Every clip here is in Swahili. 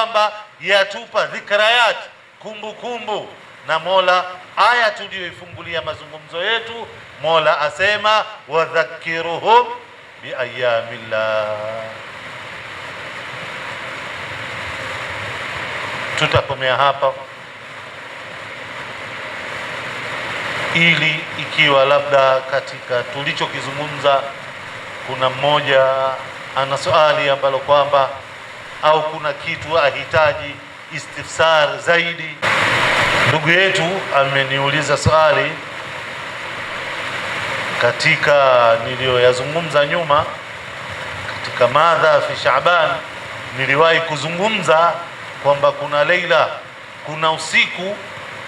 kwamba yatupa dhikrayat, kumbukumbu na Mola. Aya tuliyoifungulia mazungumzo yetu, Mola asema wadhakiruhum biayamillah. Tutakomea hapa ili ikiwa labda katika tulichokizungumza kuna mmoja ana swali ambalo kwamba au kuna kitu ahitaji istifsar zaidi. Ndugu yetu ameniuliza swali katika niliyoyazungumza nyuma katika madha fi Shaaban. Niliwahi kuzungumza kwamba kuna leila, kuna usiku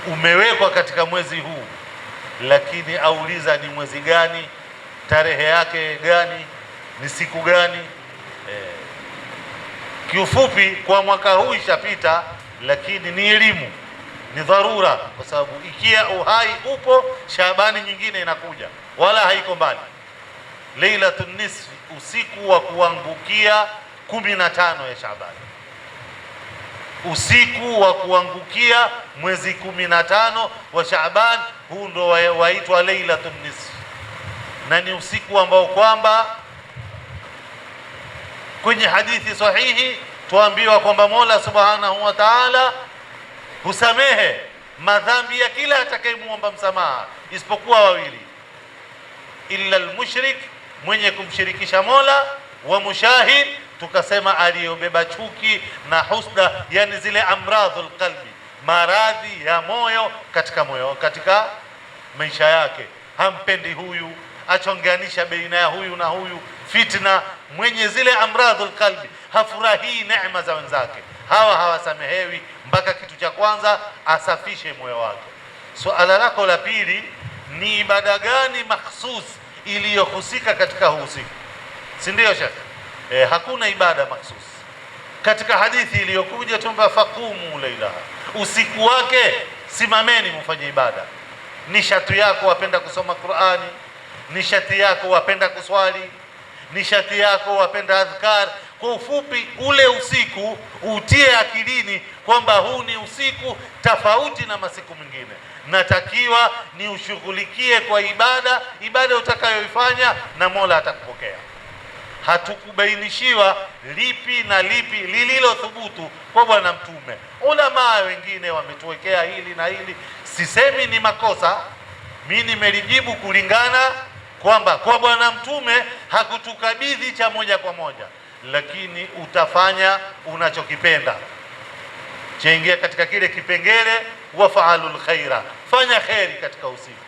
umewekwa katika mwezi huu, lakini auliza ni mwezi gani, tarehe yake gani, ni siku gani? Kiufupi kwa mwaka huu ishapita, lakini ni elimu, ni dharura, kwa sababu ikia uhai upo, Shaabani nyingine inakuja, wala haiko mbali. Lailatun nisfi, usiku wa kuangukia 15 ya Shaabani, usiku wa kuangukia mwezi 15 wa Shaaban, huu ndo waitwa Lailatun nisfi, na ni usiku ambao kwamba kwenye hadithi sahihi tuambiwa kwamba Mola Subhanahu wa Ta'ala husamehe madhambi ya kila atakayemuomba msamaha isipokuwa wawili, illa almushrik, mwenye kumshirikisha Mola, wa mushahid, tukasema aliyobeba chuki na husda, yani zile amradhul qalbi, maradhi ya moyo katika maisha yake, hampendi huyu, achonganisha baina ya huyu na huyu, fitna, mwenye zile amradhul qalbi, hafurahii neema za wenzake, hawa hawasamehewi mpaka kitu cha kwanza asafishe moyo wake. Suala lako la pili ni ibada gani makhsus iliyohusika katika huu usiku, si ndio Sheikh? Hakuna ibada makhsus katika hadithi iliyokuja tumba faqumu lailaha, usiku wake simameni mfanye ibada. Nishati yako wapenda kusoma Qur'ani, nishati yako wapenda kuswali, nishati yako wapenda adhkar. Kwa ufupi, ule usiku utie akilini kwamba huu ni usiku tofauti na masiku mengine, natakiwa ni ushughulikie kwa ibada utakayoifanya na Mola atakupokea. Hatukubainishiwa lipi na lipi lililothubutu kwa Bwana Mtume. Ulama wengine wametuwekea hili na hili, sisemi ni makosa, mimi nimelijibu kulingana kwamba kwa Bwana Mtume hakutukabidhi cha moja kwa moja, lakini utafanya unachokipenda, chaingia katika kile kipengele wafaalul khaira, fanya kheri katika usiku.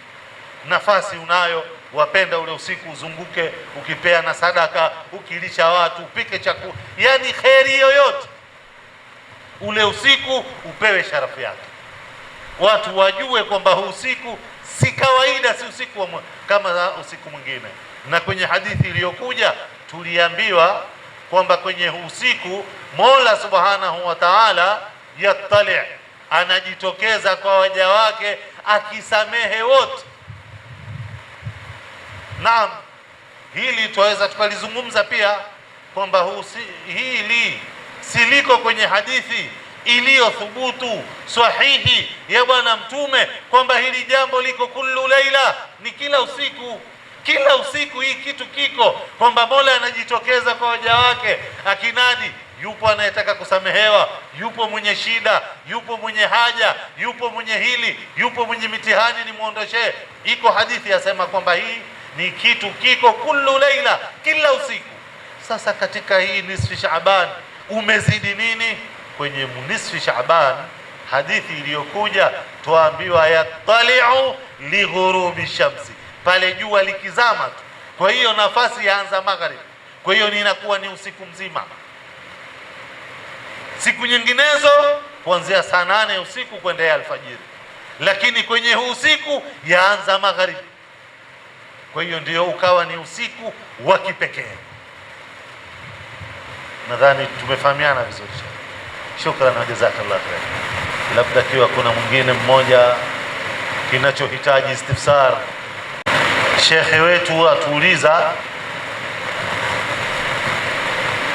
Nafasi unayo, wapenda ule usiku uzunguke, ukipea na sadaka, ukilisha watu, upike chakula, yani kheri yoyote, ule usiku upewe sharafu yake, watu wajue kwamba huu usiku si kawaida, si usiku kama usiku mwingine. Na kwenye hadithi iliyokuja tuliambiwa kwamba kwenye usiku Mola Subhanahu wa Ta'ala yattali, anajitokeza kwa waja wake akisamehe wote. Naam, hili tuweza tukalizungumza pia kwamba hili siliko kwenye hadithi iliyothubutu sahihi ya Bwana Mtume kwamba hili jambo liko kullu laila, ni kila usiku. Kila usiku hii kitu kiko kwamba Mola anajitokeza kwa waja wake akinadi, yupo anayetaka kusamehewa, yupo mwenye shida, yupo mwenye haja, yupo mwenye hili, yupo mwenye mitihani, ni muondoshe. Iko hadithi yasema kwamba hii ni kitu kiko kullu laila, kila usiku. Sasa katika hii nisfi Shaaban umezidi nini? Kwenye nisfi Shaaban hadithi iliyokuja tuambiwa yattali'u lighurubi shamsi, pale jua likizama tu. Kwa hiyo nafasi yaanza magharibi, kwa hiyo inakuwa ni usiku mzima. Siku nyinginezo kuanzia saa 8 usiku kuendelea alfajiri, lakini kwenye huu usiku yaanza magharibi. Kwa hiyo ndio ukawa ni usiku wa kipekee. Nadhani tumefahamiana vizuri. Shukrani na jazakallah khair. Labda kiwa kuna mwingine mmoja kinachohitaji istifsar, shekhe wetu atuuliza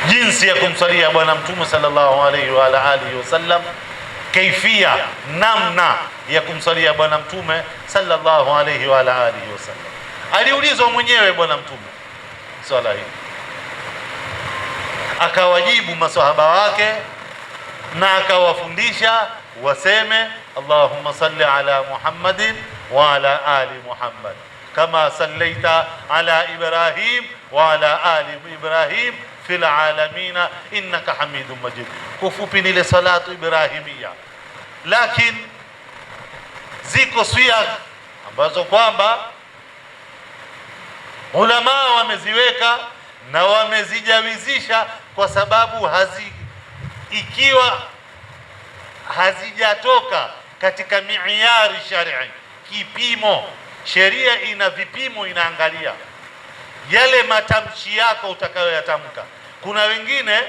jinsi ya kumsalia bwana mtume sallallahu alayhi wa alihi wasallam, kaifia, namna ya kumsalia bwana mtume sallallahu alayhi wa alihi wasallam. Aliulizwa mwenyewe bwana mtume swala hili, akawajibu maswahaba wake na akawafundisha waseme Allahumma salli ala Muhammadin wa ala ali Muhammad kama sallaita ala Ibrahim wa ala ali Ibrahim fil alamina innaka hamidun majid. Kufupi ni ile salatu ibrahimia, lakini ziko swiyagh ambazo kwamba ulama wameziweka na wamezijawizisha kwa sababu ikiwa hazijatoka katika mi'yari shar'i, kipimo. Sheria ina vipimo, inaangalia yale matamshi yako utakayoyatamka. Kuna wengine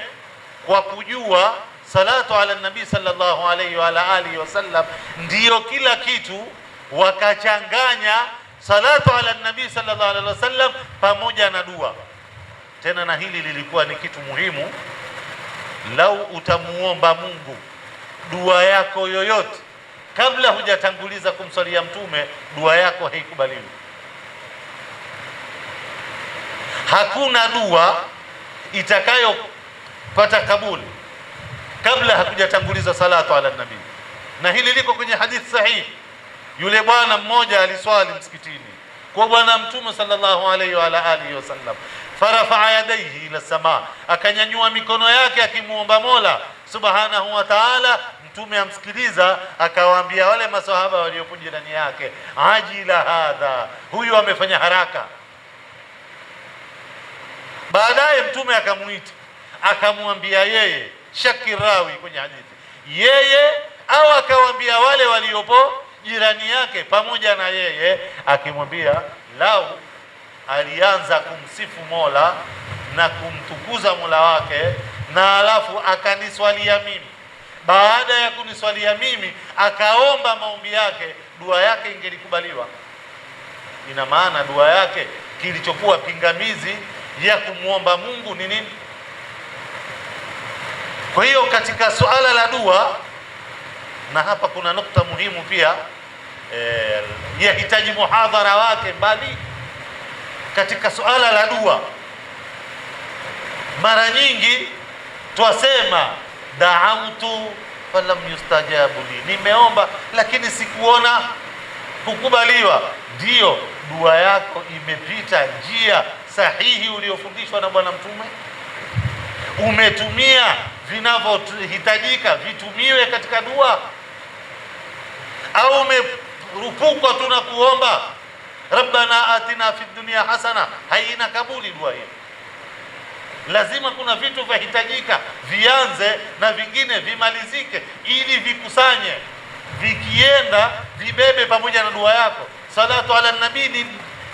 kwa kujua salatu ala nabii sallallahu alayhi wa alihi wasallam ndiyo kila kitu, wakachanganya salatu ala nabii sallallahu alayhi wasallam pamoja na dua. Tena na hili lilikuwa ni kitu muhimu. Lau utamuomba Mungu dua yako yoyote kabla hujatanguliza kumsalia mtume, dua yako haikubaliwi. Hakuna dua itakayopata kabuli kabla hakujatanguliza salatu ala nabii, na hili liko kwenye hadithi sahihi. Yule bwana mmoja aliswali msikitini kwa bwana mtume sallallahu alayhi wa alihi wasallam, farafa yadayhi ila samaa, akanyanyua mikono yake akimuomba Mola subhanahu wa ta'ala. Mtume amsikiliza, akawaambia wale maswahaba waliopo jirani yake, ajila hadha, huyu amefanya haraka. Baadaye mtume akamuita, akamwambia yeye, shakirawi kwenye hadithi, yeye au akawaambia wale waliopo jirani yake pamoja na yeye, akimwambia lau alianza kumsifu Mola na kumtukuza Mola wake na alafu akaniswalia mimi, baada ya kuniswalia mimi akaomba maombi yake, dua yake ingelikubaliwa. Ina maana dua yake, kilichokuwa pingamizi ya kumwomba Mungu ni nini? Kwa hiyo katika suala la dua, na hapa kuna nukta muhimu pia yahitaji muhadhara wake, bali katika suala la dua mara nyingi twasema da'autu falam yustajabu li, nimeomba lakini sikuona kukubaliwa. Ndiyo, dua yako imepita njia sahihi uliofundishwa na bwana mtume? Umetumia vinavyohitajika vitumiwe katika dua, au umerupuka tu na kuomba rabbana atina fid dunya hasana? Haina kabuli dua hiyo. Lazima kuna vitu vyahitajika vianze na vingine vimalizike, ili vikusanye, vikienda vibebe pamoja na dua yako. Salatu ala nabii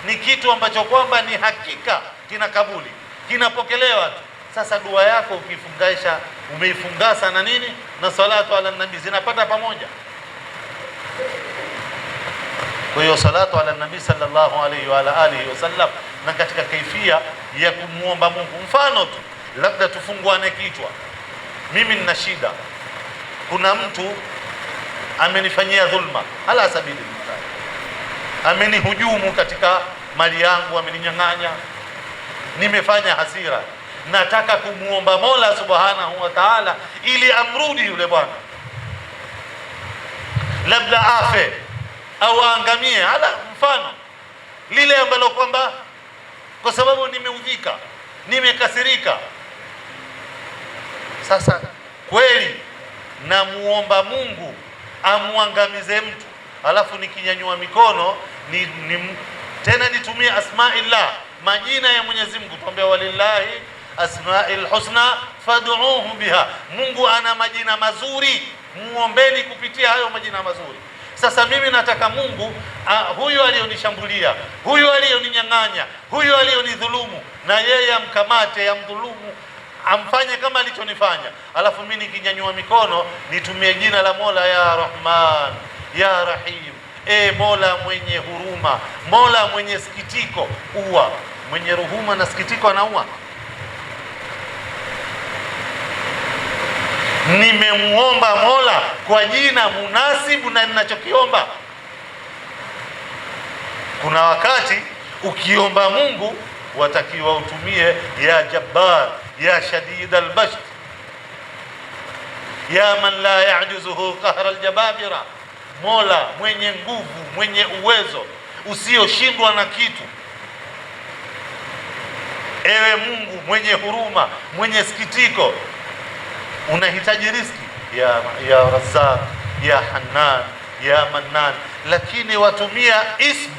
ni kitu ambacho kwamba ni hakika kina kabuli, kinapokelewa tu. Sasa dua yako ukifungasha, umeifungasa na nini na salatu ala nabii, zinapata pamoja. Kwa hiyo salatu ala nabii sallallahu alayhi wa alihi wasallam, na katika kaifia ya kumuomba Mungu, mfano tu labda tufunguane kichwa, mimi nina shida, kuna mtu amenifanyia dhulma ala sabili mithali, amenihujumu katika mali yangu, ameninyang'anya, nimefanya hasira, nataka kumuomba Mola subhanahu wa ta'ala ili amrudi yule bwana, labda afe au aangamie, ala mfano lile ambalo kwamba kwa sababu nimeudhika, nimekasirika. Sasa kweli namuomba Mungu amuangamize mtu, alafu nikinyanyua mikono tena nitumie asma'illah, majina ya Mwenyezi Mungu, tuambia walillahi asma'il husna fad'uuhu biha, Mungu ana majina mazuri, muombeni kupitia hayo majina mazuri. Sasa mimi nataka Mungu huyu aliyonishambulia, huyu aliyoninyang'anya, huyu aliyonidhulumu, na yeye amkamate, amdhulumu, amfanye kama alichonifanya. Alafu mimi nikinyanyua mikono nitumie jina la Mola, ya Rahman ya Rahim, Mola mwenye huruma, Mola mwenye sikitiko, uwa mwenye ruhuma na sikitiko anaua. nimemuomba Mola kwa jina munasibu na ninachokiomba. Kuna wakati ukiomba Mungu watakiwa utumie ya Jabbar, ya Shadid al-Basht, ya man la ya'juzuhu qahra al-jababira, Mola mwenye nguvu, mwenye uwezo, usioshindwa na kitu. Ewe Mungu mwenye huruma, mwenye sikitiko, unahitaji riziki, ya Razzaq, ya Hannan, ya Mannan, lakini watumia ismu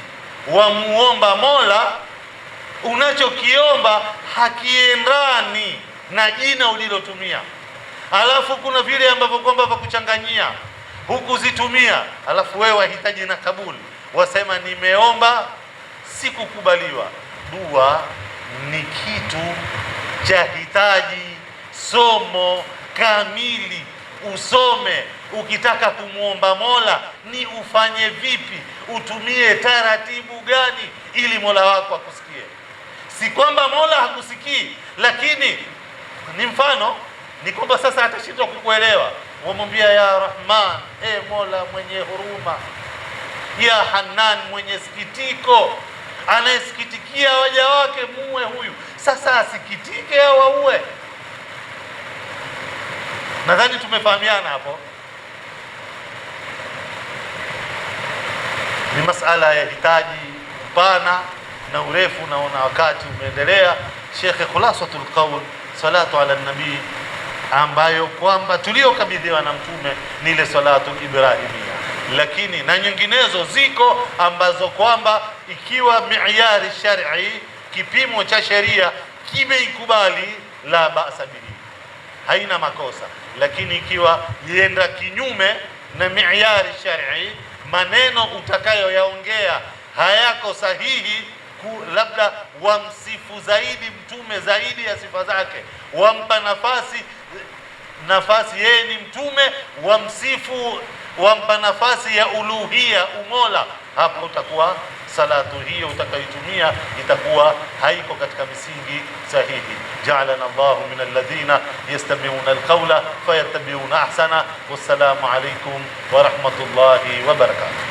wa muomba Mola, unachokiomba hakiendani na jina ulilotumia. Alafu kuna vile ambavyo kwamba vya kuchanganyia, hukuzitumia, alafu wewe wahitaji na kabuli, wasema nimeomba sikukubaliwa. Dua ni kitu cha hitaji somo kamili, usome. Ukitaka kumwomba Mola ni ufanye vipi, utumie taratibu gani ili Mola wako akusikie. Si kwamba Mola hakusikii, lakini ni mfano ni kwamba sasa atashindwa kukuelewa. Wamwambia ya Rahman, Mola mwenye huruma, ya Hannan mwenye sikitiko, anayesikitikia waja wake, muue huyu. Sasa asikitike au auwe? Nadhani tumefahamiana hapo. Ni masala ya hitaji upana na urefu, naona wakati umeendelea. Shekhe, khulasatul qawl, salatu ala nabii, ambayo kwamba tuliokabidhiwa na Mtume ni ile salatu ibrahimia, lakini na nyinginezo ziko ambazo kwamba ikiwa mi'yari shar'i, kipimo cha sheria kimeikubali, la ba'sa bihi, haina makosa. Lakini ikiwa yenda kinyume na mi'yari shar'i, maneno utakayoyaongea hayako sahihi, labda wamsifu zaidi Mtume zaidi ya sifa zake, wampa nafasi yeye ni Mtume, wamsifu, wampa nafasi ya uluhia, umola, hapo utakuwa salatu hiyo utakayotumia itakuwa haiko katika misingi sahihi. Ja'alana Allahu min alladhina yastami'una alqawla fayattabi'una ahsana. Wassalamu alaykum wa rahmatullahi wa barakatuh.